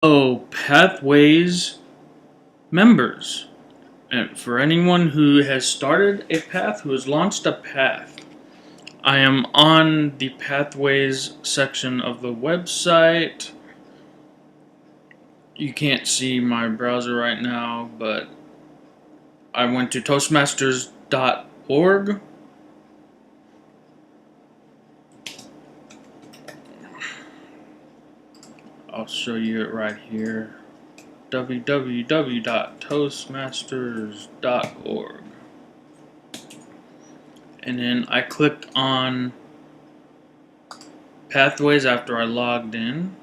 Oh, Pathways members. And for anyone who has started a path, who has launched a path, I am on the Pathways section of the website. You can't see my browser right now, but I went to Toastmasters.org. I'll show you it right here. www.toastmasters.org. And then I clicked on Pathways after I logged in.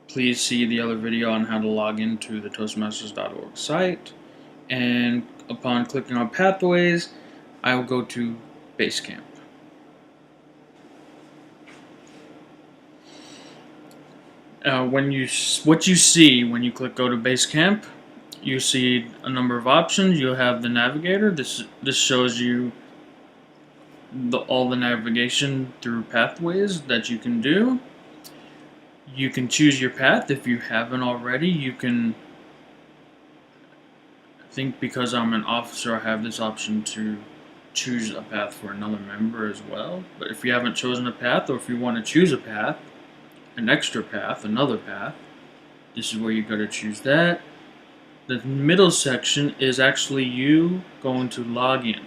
Please see the other video on how to log into the Toastmasters.org site. And upon clicking on Pathways, I will go to Basecamp. What you see when you click Go to Basecamp, you see a number of options. You'll have the navigator. This shows you all the navigation through pathways that you can do. You can choose your path if you haven't already. You can, I think because I'm an officer, I have this option to choose a path for another member as well. But if you haven't chosen a path, or if you want to choose a path, an extra path, another path, this is where you go to choose that. The middle section is actually you going to log in.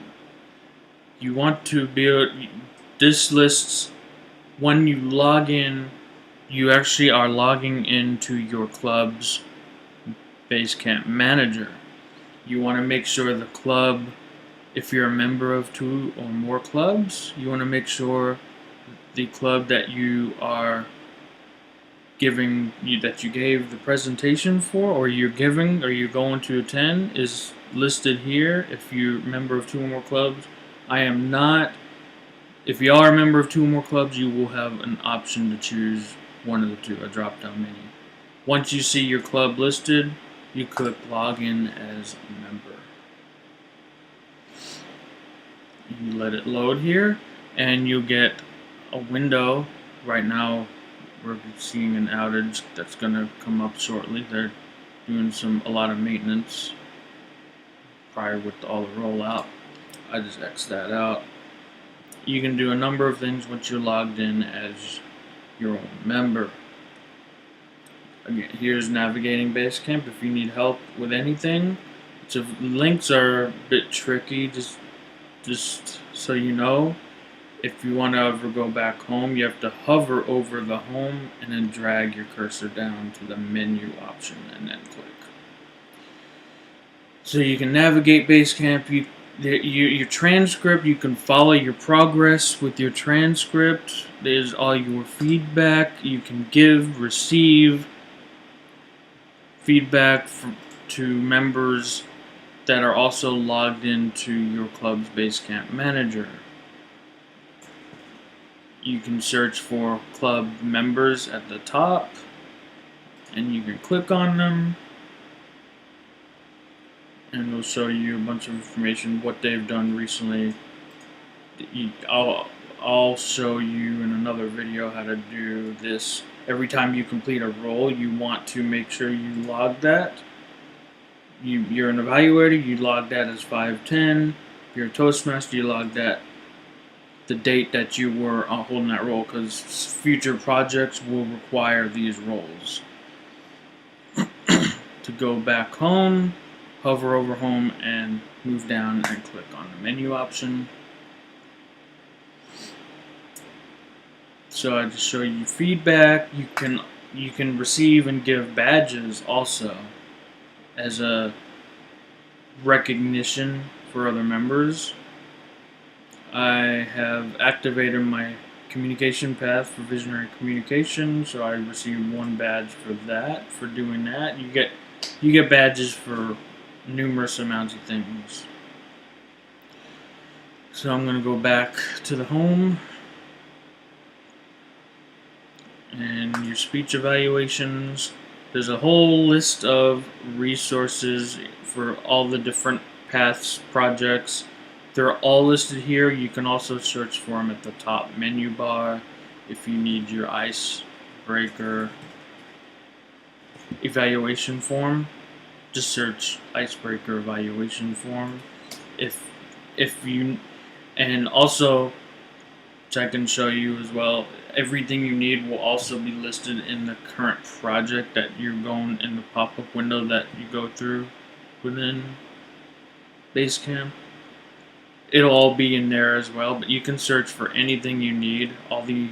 You want to be, this lists when you log in, you actually are logging into your club's Basecamp manager. You want to make sure the club, if you're a member of 2 or more clubs, you want to make sure the club that you are that you gave the presentation for, or you're going to attend, is listed here. If you're a member of 2 or more clubs, I am not. If you are a member of 2 or more clubs, you will have an option to choose one of the 2, a drop-down menu. Once you see your club listed, you click Login as a member. You let it load here, and you'll get a window. Right now, we're seeing an outage that's going to come up shortly. They're doing a lot of maintenance prior with all the rollout. I just X that out. You can do a number of things once you're logged in as your own member. Again, here's navigating Basecamp if you need help with anything. So links are a bit tricky, just so you know. If you want to ever go back home, you have to hover over the home and then drag your cursor down to the menu option and then click. So you can navigate Basecamp. Your transcript, you can follow your progress with your transcript. There's all your feedback. You can receive feedback to members that are also logged into your club's Basecamp manager. You can search for club members at the top, and you can click on them, and it'll show you a bunch of information, what they've done recently. I'll show you in another video how to do this. Every time you complete a role, you want to make sure you log that. You're an evaluator, you log that as 510. If you're a Toastmaster, you log that the date that you were holding that role, because future projects will require these roles. To go back home, hover over home and move down and click on the menu option. So I just show you feedback. You can receive and give badges also as a recognition for other members. I have activated my communication path for visionary communication, so I received 1 badge for that, for doing that. You get badges for numerous amounts of things. So I'm going to go back to the home, and your speech evaluations. There's a whole list of resources for all the different paths projects. They're all listed here. You can also search for them at the top menu bar if you need your icebreaker evaluation form, just search icebreaker evaluation form. If you, and also, which I can show you as well, everything you need will also be listed in the current project that you're going in the pop-up window that you go through within Basecamp. It'll all be in there as well, but you can search for anything you need. All the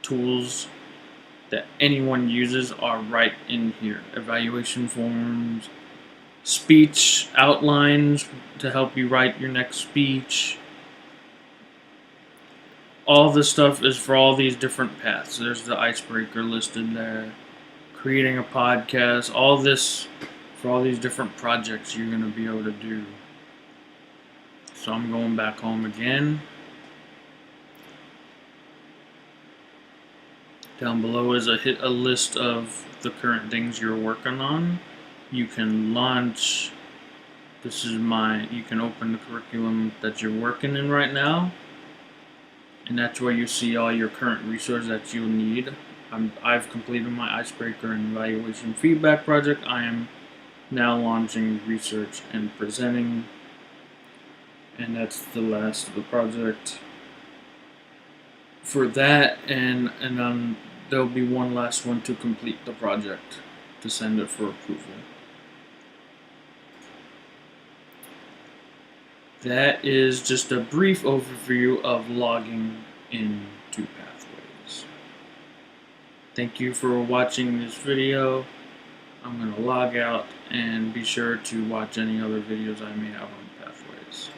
tools that anyone uses are right in here. Evaluation forms, speech outlines to help you write your next speech. All this stuff is for all these different paths. There's the icebreaker listed there. Creating a podcast, all this for all these different projects you're going to be able to do. So I'm going back home again. Down below is a list of the current things you're working on. You can launch. You can open the curriculum that you're working in right now. And that's where you see all your current resources that you'll need. I've completed my icebreaker and evaluation feedback project. I am now launching research and presenting. And that's the last of the project for that, and there'll be one last one to complete the project to send it for approval. That is just a brief overview of logging into Pathways. Thank you for watching this video. I'm going to log out and be sure to watch any other videos I may have on Pathways.